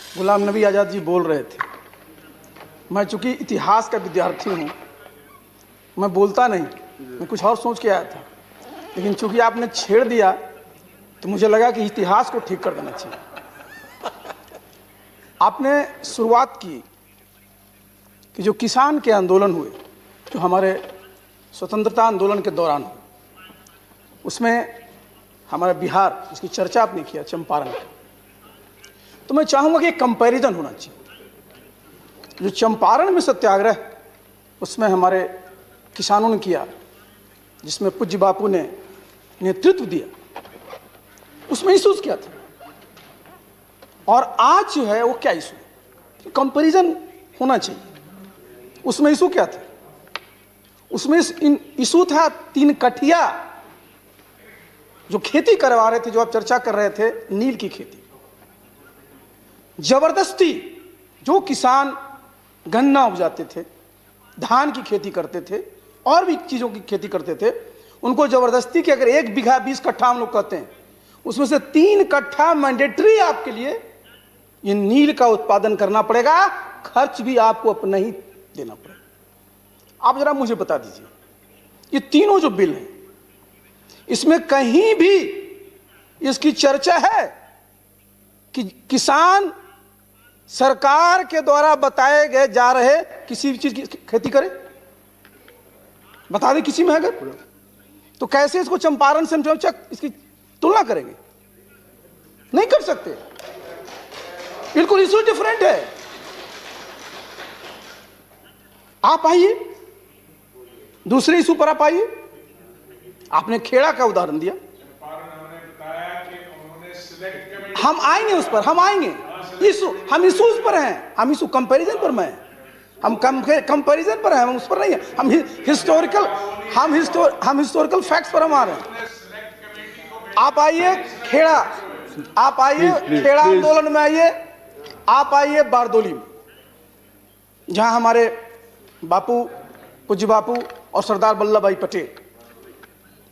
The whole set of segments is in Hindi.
गुलाम नबी आज़ाद जी बोल रहे थे। मैं चूंकि इतिहास का विद्यार्थी हूँ, मैं बोलता नहीं, मैं कुछ और सोच के आया था, लेकिन चूंकि आपने छेड़ दिया तो मुझे लगा कि इतिहास को ठीक कर देना चाहिए। आपने शुरुआत की कि जो किसान के आंदोलन हुए, जो हमारे स्वतंत्रता आंदोलन के दौरान हुए, उसमें हमारा बिहार, जिसकी चर्चा आपने किया, चंपारण का, तो मैं चाहूँगा कि एक कंपैरिजन होना चाहिए। जो चंपारण में सत्याग्रह उसमें हमारे किसानों ने किया, जिसमें पूज्य बापू ने नेतृत्व दिया, उसमें इशूज क्या थे और आज जो है वो क्या इशू है, कंपैरिजन होना चाहिए। उसमें इशू क्या थे? उसमें इशू था 3 कठिया जो खेती करवा रहे थे, जो आप चर्चा कर रहे थे, नील की खेती। जबरदस्ती जो किसान गन्ना उपजाते थे, धान की खेती करते थे और भी चीजों की खेती करते थे, उनको जबरदस्ती कि अगर 1 बीघा 20 कट्ठा हम लोग कहते हैं, उसमें से 3 कट्ठा मैंडेटरी आपके लिए ये नील का उत्पादन करना पड़ेगा, खर्च भी आपको अपना ही देना पड़ेगा। आप जरा मुझे बता दीजिए, ये तीनों जो बिल हैं, इसमें कहीं भी इसकी चर्चा है कि किसान सरकार के द्वारा बताए गए जा रहे किसी भी चीज की खेती करे? बता दें किसी में है अगर, तो कैसे इसको चंपारण से हम इसकी तुलना करेंगे? नहीं कर सकते, बिल्कुल इशू डिफरेंट है। आप आइए दूसरे इशू पर, आप आइए। आपने खेड़ा का उदाहरण दिया, हम आएंगे उस पर, हम आएंगे। इशू, हम इशूज पर हैं, हम इशू कंपैरिजन पर में, हम कंपैरिजन पर हैं, हम उस पर नहीं है। हम हिस्टोरिकल फैक्ट्स पर हम आ रहे हैं। आप आइए खेड़ा, आप आइए खेड़ा आंदोलन में आइए, आप आइए बारदोली में, जहां हमारे बापू, पूज्य बापू और सरदार वल्लभ भाई पटेल,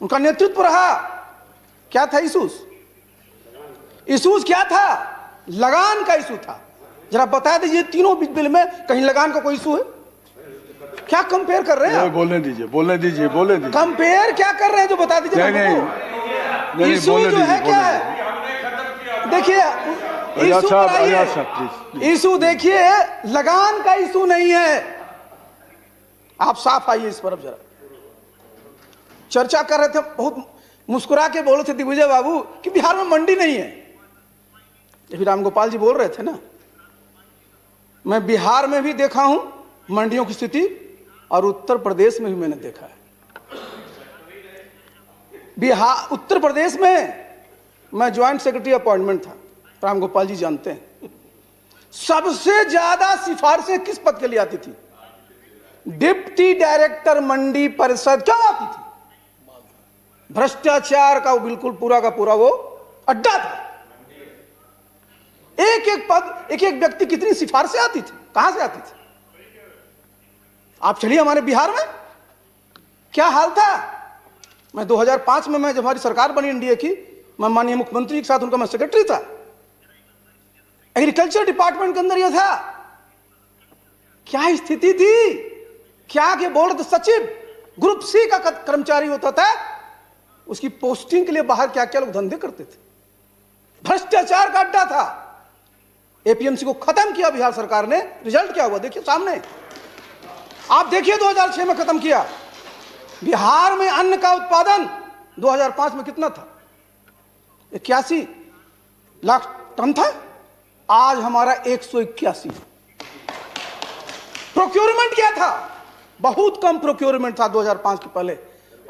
उनका नेतृत्व रहा। क्या था इशूज? इशूज क्या था? लगान का इशू था। जरा बता दीजिए तीनों बिल में कहीं लगान का कोई इशू है? क्या कंपेयर कर रहे हैं? बोलने दीजिए, बोलने दीजिए, बोलने दीजिए। कंपेयर क्या कर रहे हैं जो बता दीजिए। नहीं, इशू जो है क्या है? देखिए इशू पर आइए, इशू देखिए, लगान का इशू नहीं है। आप साफ आइए इस पर। अब जरा चर्चा कर रहे थे, बहुत मुस्कुरा के बोल रहे थे दिग्विजय बाबू कि बिहार में मंडी नहीं है। फिर रामगोपाल जी बोल रहे थे ना, मैं बिहार में भी देखा हूं मंडियों की स्थिति, और उत्तर प्रदेश में भी मैंने देखा है। बिहार, उत्तर प्रदेश में मैं ज्वाइंट सेक्रेटरी अपॉइंटमेंट था, रामगोपाल जी जानते हैं। सबसे ज्यादा सिफारिशें किस पद के लिए आती थी? डिप्टी डायरेक्टर मंडी परिषद। क्यों आती थी? भ्रष्टाचार का वो बिल्कुल पूरा का पूरा वो अड्डा था। एक एक पद, एक एक व्यक्ति, कितनी सिफारिशें आती थी, कहां से आती थी? आप चलिए हमारे बिहार में क्या हाल था। मैं 2005 में, मैं जब हमारी सरकार बनी एनडीए की, मैं माननीय मुख्यमंत्री के साथ उनका मैं सेक्रेटरी था। एग्रीकल्चर डिपार्टमेंट के अंदर यह था। क्या स्थिति थी? क्या के बोल रहे थे, सचिव ग्रुप सी का कर्मचारी होता था, उसकी पोस्टिंग के लिए बाहर क्या क्या लोग धंधे करते थे। भ्रष्टाचार का अड्डा था। एपीएमसी को खत्म किया बिहार सरकार ने। रिजल्ट क्या हुआ देखिए सामने, आप देखिए। 2006 में खत्म किया। बिहार में अन्न का उत्पादन 2005 में कितना था? 81 लाख टन था। आज हमारा 181। प्रोक्योरमेंट क्या था? बहुत कम प्रोक्योरमेंट था 2005 के पहले।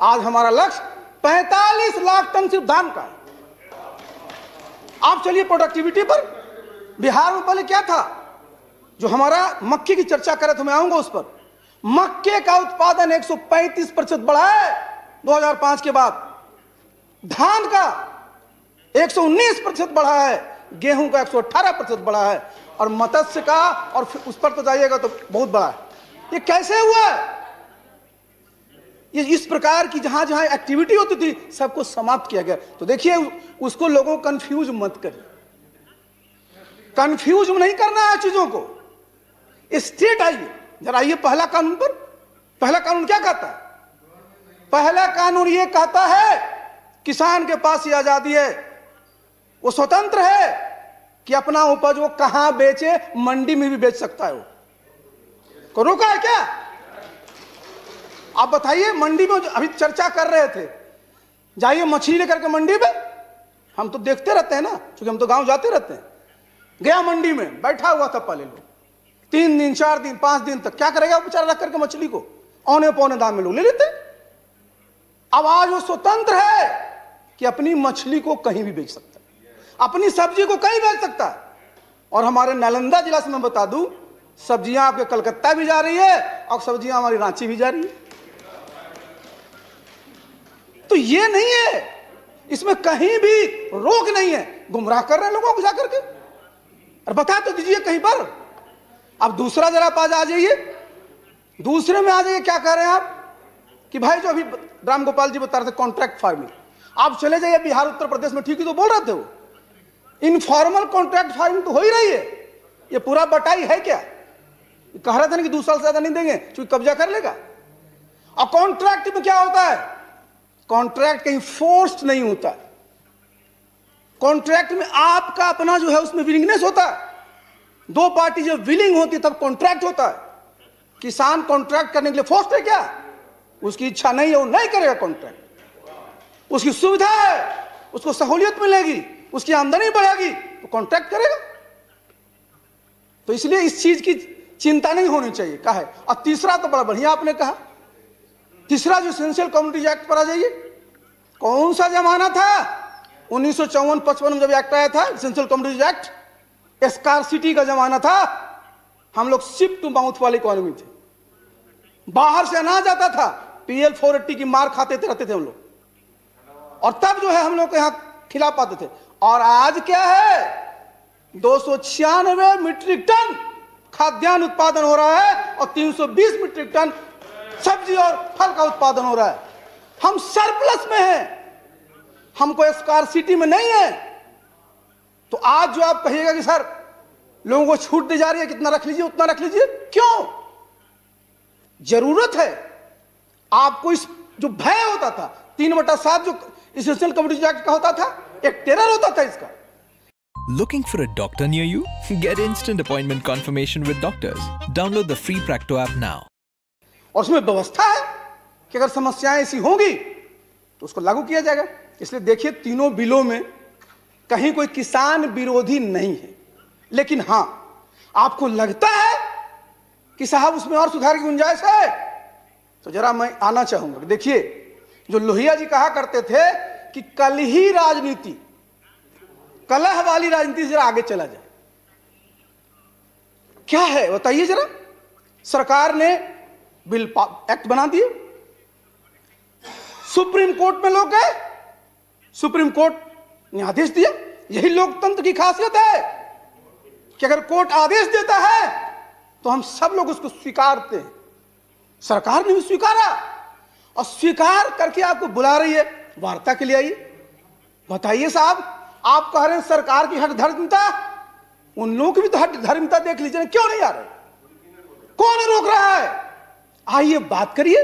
आज हमारा लक्ष्य 45 लाख टन सिर्फ धान का। आप चलिए प्रोडक्टिविटी पर। बिहार में पहले क्या था? जो हमारा मक्के की चर्चा करे तो मैं आऊंगा उस पर। मक्के का उत्पादन 135% बढ़ा है 2005 के बाद। धान का 119% बढ़ा है, गेहूं का 118% बढ़ा है, और मत्स्य का, और फिर उस पर तो जाइएगा तो बहुत बड़ा है। ये कैसे हुआ है? ये इस प्रकार की जहां जहां एक्टिविटी होती थी सबको समाप्त किया गया। तो देखिए उसको लोगों को कंफ्यूज मत करिए। कंफ्यूज नहीं करना है चीजों को। स्टेट आइए जरा, आइए पहला कानून पर। पहला कानून क्या कहता है? पहला कानून यह कहता है किसान के पास ये आजादी है, वो स्वतंत्र है कि अपना उपज वो कहां बेचे, मंडी में भी बेच सकता है। वो को रोका है क्या? आप बताइए, मंडी में अभी चर्चा कर रहे थे, जाइए मछली लेकर के मंडी में। हम तो देखते रहते हैं ना, क्योंकि हम तो गांव जाते रहते हैं। गया मंडी में, बैठा हुआ था पहले लोग 3 दिन 4 दिन 5 दिन तक, क्या करेगा बेचारा रख करके मछली को, औने पौने दाम में लोग ले लेते। अब आज वो स्वतंत्र है कि अपनी मछली को कहीं भी बेच सकता है, अपनी सब्जी को कहीं बेच सकता है। और हमारे नालंदा जिला से मैं बता दूं, सब्जियां आपके कलकत्ता भी जा रही है और सब्जियां हमारी रांची भी जा रही है। तो ये नहीं है, इसमें कहीं भी रोक नहीं है। गुमराह कर रहे हैं लोगों को जाकर के, और बता तो दीजिए कहीं पर। अब दूसरा जरा पास आ जाइए, दूसरे में आ जाइए। क्या कह रहे हैं आप कि भाई जो अभी राम गोपाल जी बता रहे थे कॉन्ट्रैक्ट फार्मिंग, आप चले जाइए बिहार उत्तर प्रदेश में, ठीक ही तो बोल रहे थे वो। इनफॉर्मल कॉन्ट्रैक्ट फार्मिंग तो हो ही रही है। ये पूरा बटाई है क्या? कह रहे थे ना कि 2 साल से ज्यादा नहीं देंगे क्योंकि कब्जा कर लेगा। और कॉन्ट्रैक्ट में क्या होता है? कॉन्ट्रैक्ट कहीं फोर्स्ड नहीं होता। कॉन्ट्रैक्ट में आपका अपना जो है उसमें विलिंगनेस होता है। 2 पार्टी जब विलिंग होती तब कॉन्ट्रैक्ट होता है। किसान कॉन्ट्रैक्ट करने के लिए फोर्स्ड है क्या? उसकी इच्छा नहीं है, वो नहीं करेगा कॉन्ट्रैक्ट। उसकी सुविधा है, उसको सहूलियत मिलेगी, उसकी आमदनी बढ़ेगी तो कॉन्ट्रैक्ट करेगा। तो इसलिए इस चीज की चिंता नहीं होनी चाहिए। कहा है। और तीसरा तो बड़ा बढ़िया आपने कहा, तीसरा जो एसेंशियल कम्युनिटीज एक्ट पर आ जाइए। कौन सा जमाना था? 1954-55 में जब एक्ट आया था एसेंशियल कम्युनिटीज एक्ट, स्कार्सिटी का जमाना था। हम लोग शिप टू माउथ वाली इकोनॉमी थे, बाहर से अनाज आता था, PL 480 की मार खाते रहते थे हम लोग, और तब जो है हम लोग को यहां खिला पाते थे। और आज क्या है? 296 मीट्रिक टन खाद्यान्न उत्पादन हो रहा है और 320 मीट्रिक टन सब्जी और फल का उत्पादन हो रहा है। हम सरप्लस में हैं, हमको स्कार्सिटी में नहीं है। तो आज जो आप कहिएगा कि सर लोगों को छूट दी जा रही है, कितना रख लीजिए उतना रख लीजिए, क्यों? जरूरत है आपको। इस जो भय होता था 3/7 जो एसेंशियल कम्युनिटीज एक्ट का होता था, एक टेरर होता था इसका। Looking for a doctor near you? Get instant appointment confirmation with doctors. Download the free Practo app now. और उसमें व्यवस्था है कि अगर समस्याएं ऐसी होंगी तो उसको लागू किया जाएगा। इसलिए देखिए, तीनों बिलों में कहीं कोई किसान विरोधी नहीं है। लेकिन हां, आपको लगता है कि साहब उसमें और सुधार की गुंजाइश है, तो जरा मैं आना चाहूंगा। देखिए, जो लोहिया जी कहा करते थे कि कल ही राजनीति, कलह वाली राजनीति जरा आगे चला जाए। क्या है बताइए जरा। सरकार ने बिल एक्ट बना दिए, सुप्रीम कोर्ट में लोग गए, सुप्रीम कोर्ट ने आदेश दिया। यही लोकतंत्र की खासियत है कि अगर कोर्ट आदेश देता है तो हम सब लोग उसको स्वीकारते हैं। सरकार ने भी स्वीकारा, और स्वीकार करके आपको बुला रही है वार्ता के लिए। आइए बताइए साहब, आप कह रहे हैं सरकार की हठधर्मिता, उन लोगों की भी तो हठधर्मिता देख लीजिए, क्यों नहीं आ रहे? कौन रोक रहा है? आइए बात करिए,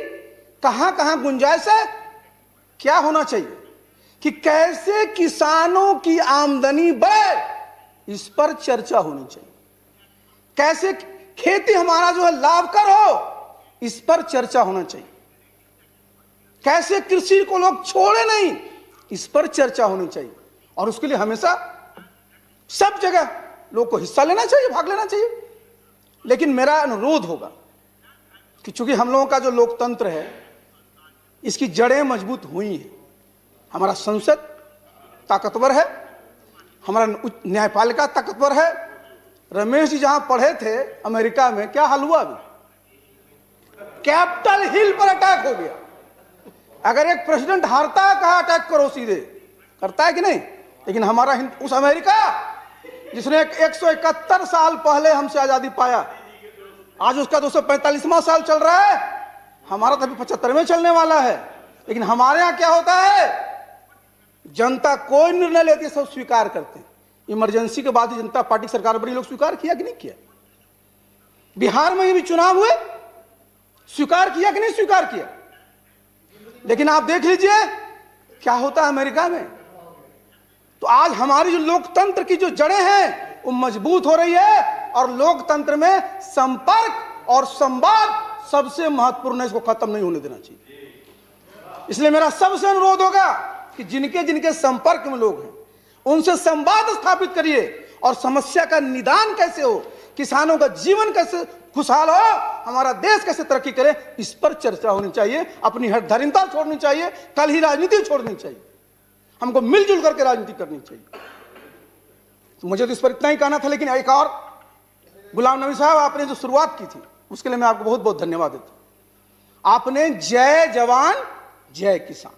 कहां कहां गुंजाइश है, क्या होना चाहिए कि कैसे किसानों की आमदनी बढ़े, इस पर चर्चा होनी चाहिए। कैसे खेती हमारा जो है लाभकर हो, इस पर चर्चा होना चाहिए। कैसे कृषि को लोग छोड़े नहीं, इस पर चर्चा होनी चाहिए। और उसके लिए हमेशा सब जगह लोग को हिस्सा लेना चाहिए, भाग लेना चाहिए। लेकिन मेरा अनुरोध होगा कि चूंकि हम लोगों का जो लोकतंत्र है इसकी जड़ें मजबूत हुई हैं, हमारा संसद ताकतवर है, हमारा न्यायपालिका ताकतवर है। रमेश जी जहां पढ़े थे अमेरिका में, क्या हाल हुआ? अभी कैपिटल हिल पर अटैक हो गया। अगर एक प्रेसिडेंट हारता है, कहा अटैक करो, सीधे करता है कि नहीं? लेकिन हमारा उस अमेरिका जिसने 171 साल पहले हमसे आजादी पाया, आज उसका 245वां साल चल रहा है, हमारा तो अभी 75वें चलने वाला है। लेकिन हमारे यहां क्या होता है, जनता कोई निर्णय लेती है सब स्वीकार करते हैं। इमरजेंसी के बाद ही जनता पार्टी की सरकार बड़ी, लोग स्वीकार किया कि नहीं किया? बिहार में भी चुनाव हुए, स्वीकार किया कि नहीं स्वीकार किया? लेकिन आप देख लीजिए क्या होता है अमेरिका में। तो आज हमारी जो लोकतंत्र की जो जड़ें हैं वो मजबूत हो रही है, और लोकतंत्र में संपर्क और संवाद सबसे महत्वपूर्ण है, इसको खत्म नहीं होने देना चाहिए। इसलिए मेरा सबसे अनुरोध होगा कि जिनके जिनके संपर्क में लोग हैं उनसे संवाद स्थापित करिए, और समस्या का निदान कैसे हो, किसानों का जीवन कैसे खुशहाल हो, हमारा देश कैसे तरक्की करे, इस पर चर्चा होनी चाहिए। अपनी हठधर्मिता छोड़नी चाहिए, कल ही राजनीति छोड़नी चाहिए, हमको मिलजुल करके राजनीति करनी चाहिए। तो मुझे तो इस पर इतना ही कहना था। लेकिन एक और, गुलाम नबी साहब, आपने जो शुरुआत की थी उसके लिए मैं आपको बहुत बहुत धन्यवाद देता हूं। आपने जय जवान जय किसान